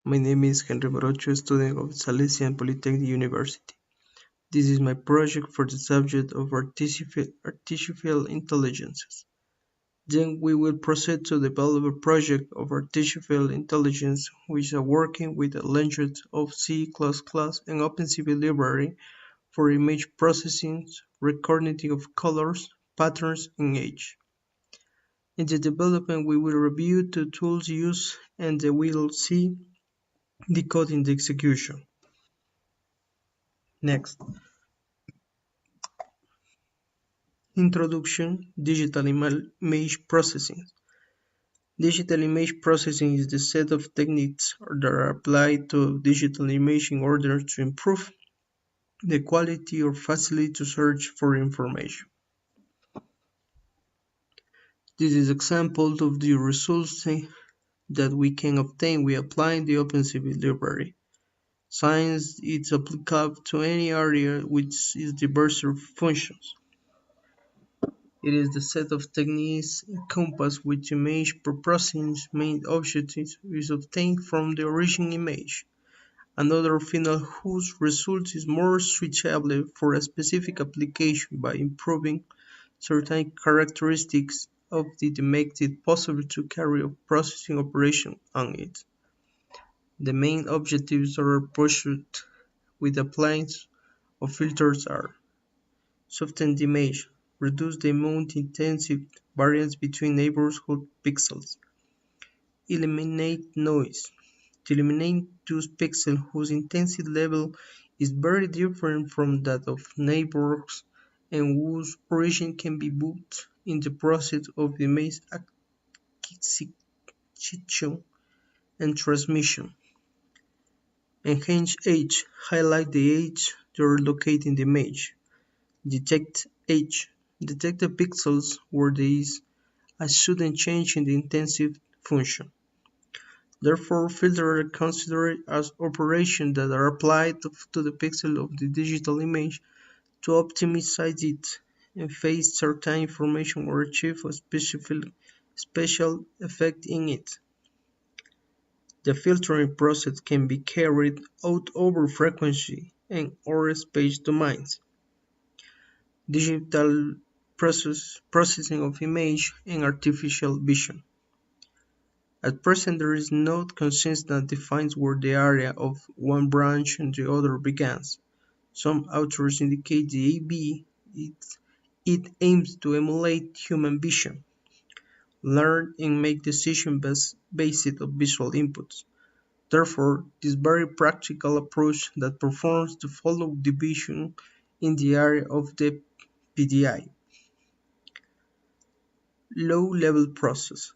My name is Henry Morocho, student of Salesian Polytechnic University. This is my project for the subject of artificial intelligence. Then we will proceed to develop a project of artificial intelligence which is working with a language of C++ and Opencv library for image processing, recognition of colors, patterns, and age. In the development, we will review the tools used and we will see the code in the execution. Next. Introduction: Digital image processing. Digital image processing is the set of techniques that are applied to digital image in order to improve the quality or facility to search for information. This is example of the results that we can obtain by applying the Opencv library. Since it's applicable to any area which is diverse functions. It is the set of techniques encompassed with image processing's main objective is obtained from the original image, another final whose result is more suitable for a specific application by improving certain characteristics of it to make it possible to carry a processing operation on it. The main objectives that are pursued with applying of filters are: soften the image, reduce the amount intensive variance between neighborhood pixels, eliminate noise, to eliminate those pixels whose intensity level is very different from that of neighbors and whose origin can be booked in the process of image acquisition and transmission. Enhance age, highlight the age they are located in the image. Detect age, detect the pixels where there is a sudden change in the intensity function. Therefore, filters are considered as operations that are applied to the pixel of the digital image to optimize it and face certain information or achieve a special effect in it. The filtering process can be carried out over frequency and or space domains. Digital processing of image and artificial vision. At present there is no consensus that defines where the area of one branch and the other begins. Some authors indicate the AB it aims to emulate human vision, learn and make decisions based on visual inputs. Therefore, this very practical approach that performs the follow division in the area of the PDI. Low-level process,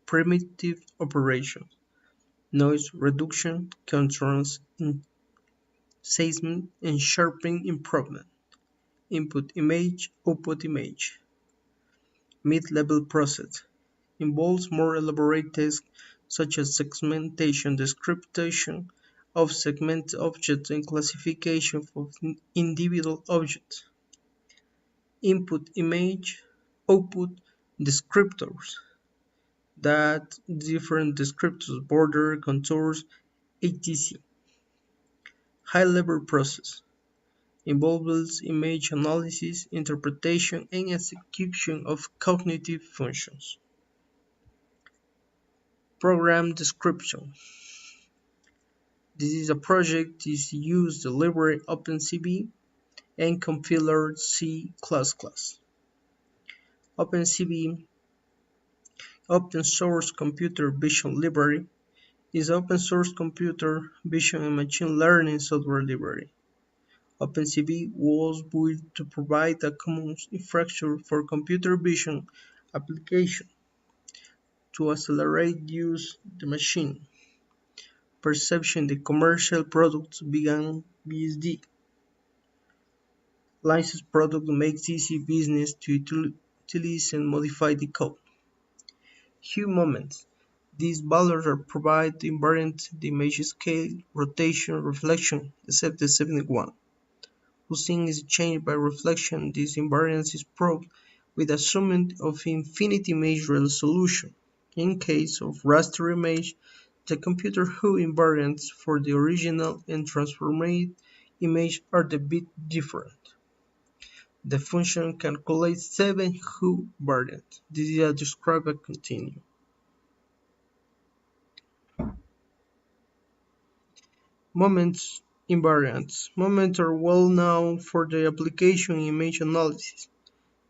primitive operations, noise reduction, contrast enhancement, and sharpening improvement. Input image, output image. Mid-level process involves more elaborate tasks such as segmentation, description of segmented objects, and classification of individual objects. Input image, output descriptors. That different descriptors, border, contours, etc. High-level process involves image analysis, interpretation, and execution of cognitive functions. Program description. This is a project that uses the library Opencv and compiler C++. Opencv, Open Source Computer Vision Library, is an open source computer vision and machine learning software library. Opencv was built to provide a common infrastructure for computer vision application to accelerate use the machine perception. The commercial products began BSD. Licensed product makes easy business to utilize and modify the code. Hue moments. These values are provided invariant the image scale, rotation, reflection, except the 71. Whose sign is changed by reflection. This invariance is proved with assessment of infinite image resolution. In case of raster image, The computer hue invariants for the original and transformed image are a bit different. The function calculates 7 hue variants. This is described as continue. Moments invariants. Moments are well known for their application in image analysis,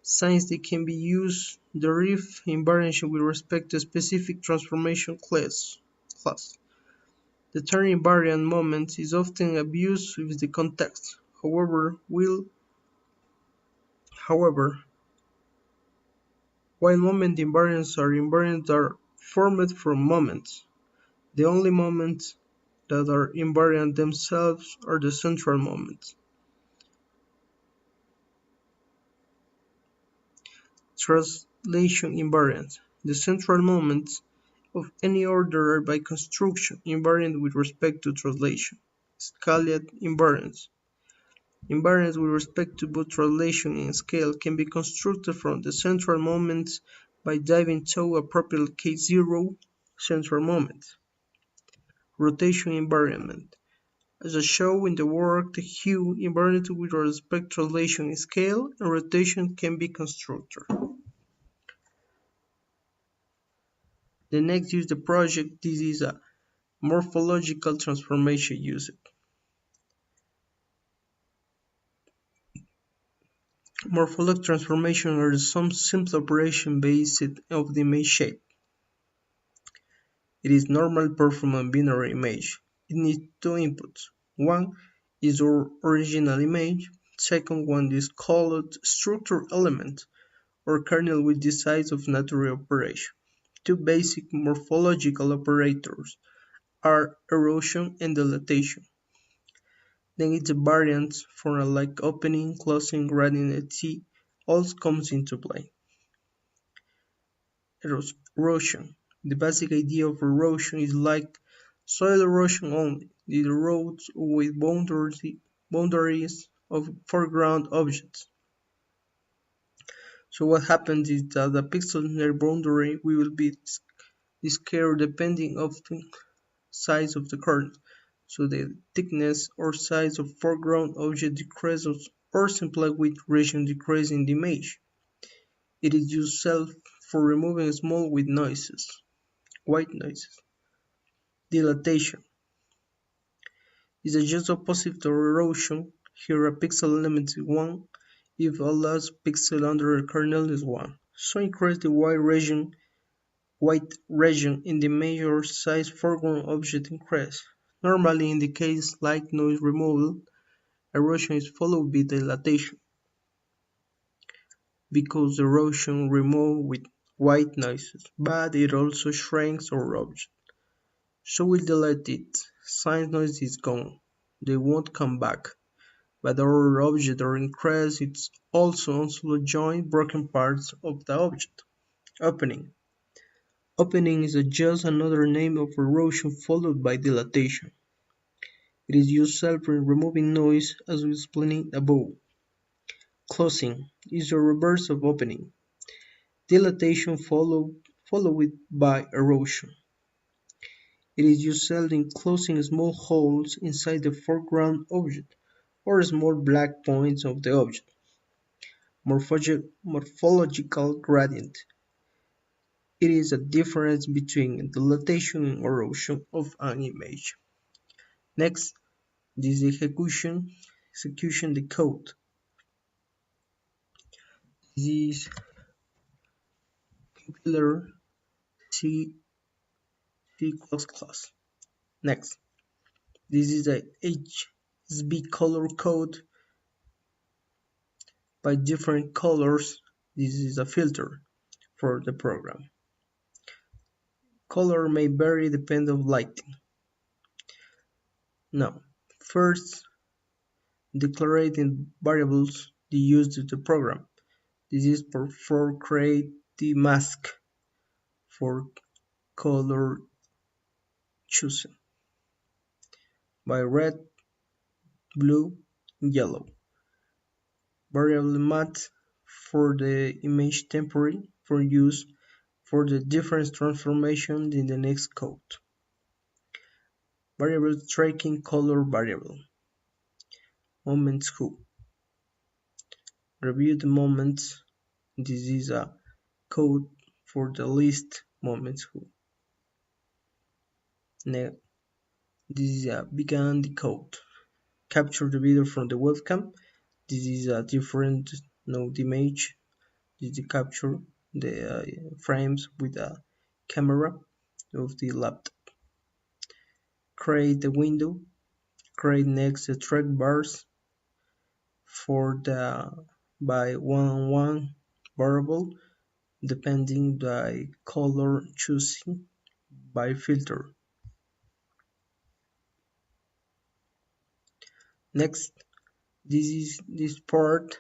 since they can be used derive invariance with respect to a specific transformation class. The term invariant moment is often abused with the context. However, while moment invariants are invariants that are formed from moments, the only moments that are invariant themselves are the central moments. Translation invariants. The central moments of any order are by construction invariant with respect to translation. Scaled invariants. Invariants with respect to both translation and scale can be constructed from the central moments by diving to appropriate K0 central moments. Rotation invariant. As shown in the work, the hue invariant with respect to translation and scale and rotation can be constructed. The next is the project. This is a morphological transformation used. Morphological transformations are some simple operation based on the image shape. It is normally performed on a binary image. It needs two inputs. One is the original image. Second one is called structure element or kernel with the size of natural operation. Two basic morphological operators are erosion and dilatation. Then its variants for like opening, closing, gradient, etc. also comes into play. Erosion. The basic idea of erosion is like soil erosion only. It erodes with boundaries of foreground objects. So what happens is that the pixel near boundary will be scaled depending on the size of the kernel. So the thickness or size of foreground object decreases or simply with region decrease in the image. It is used for removing small white noises. Dilatation is a just opposite to erosion. Here a pixel element is 1 if a last pixel under the kernel is 1. So increase the white region in the major size foreground object increase. Normally in the case like noise removal, erosion is followed by dilatation, because erosion removes with white noises, but it also shrinks our object. So we'll delete it. Since noise is gone, they won't come back. But our object or increase it's also join broken parts of the object. Opening. Opening is just another name of erosion followed by dilatation. It is used for removing noise as we explained above. Closing is the reverse of opening. Dilatation followed by erosion. It is used in closing small holes inside the foreground object or small black points of the object. Morphological gradient. It is a difference between dilatation and erosion of an image. Next, this is execution the code. This is compiler C++. Next, this is the HSB color code by different colors. This is a filter for the program. Color may vary depending on lighting. Now, first, declaring variables the use of the program. This is for create the mask for color chosen by red, blue, yellow. Variable math for the image temporary for use for the different transformation in the next code. Variable tracking color variable. Moments who. Review the moments. This is a code for the list moments who. Next, this is a began the code. Capture the video from the webcam. This is a different node image. This is the capture the frames with a camera of the laptop. Create the window. Create next the track bars for the by one variable depending by color choosing by filter. Next, this part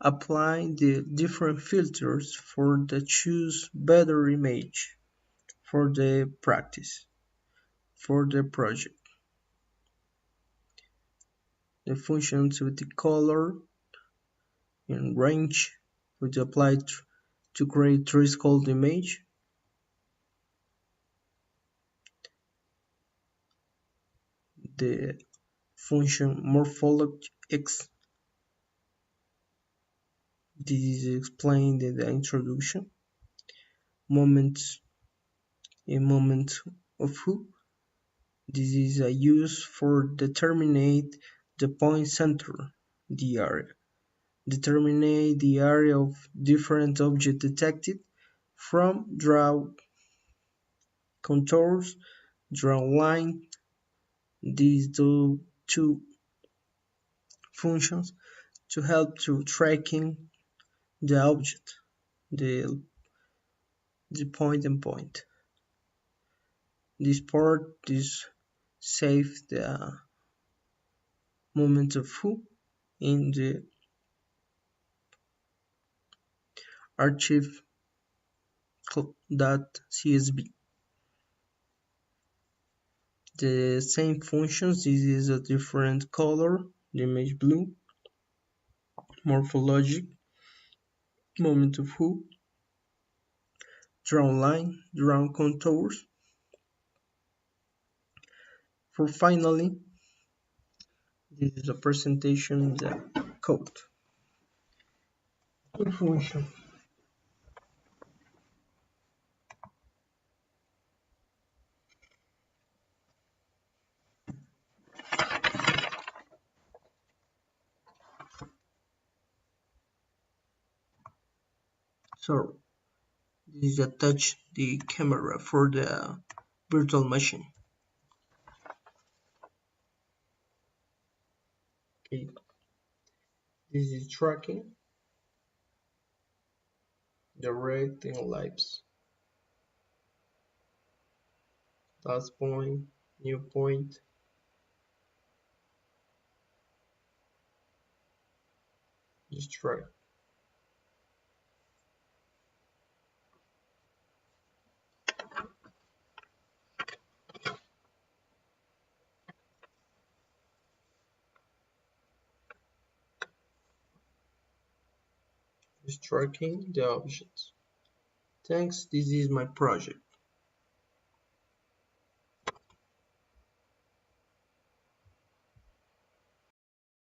apply the different filters for the choose better image for the practice for the project. The functions with the color and range which apply to create threshold image. The function morphology x. This is explained in the introduction. Moments in moment of who. This is a use for determine the point center, the area. Determine the area of different object detected from draw contours, draw line. These two functions to help to tracking the object, the point and point. This part is save the moment of who in the archive.csv. The same functions, this is a different color, the image blue, morphologic, moment of who, draw line, draw contours. For finally, this is a presentation of the code. Information. So this is attach the camera for the virtual machine. Okay. This is tracking the rate in lives. Last point, new point. Just track. Just tracking the objects. Thanks, this is my project.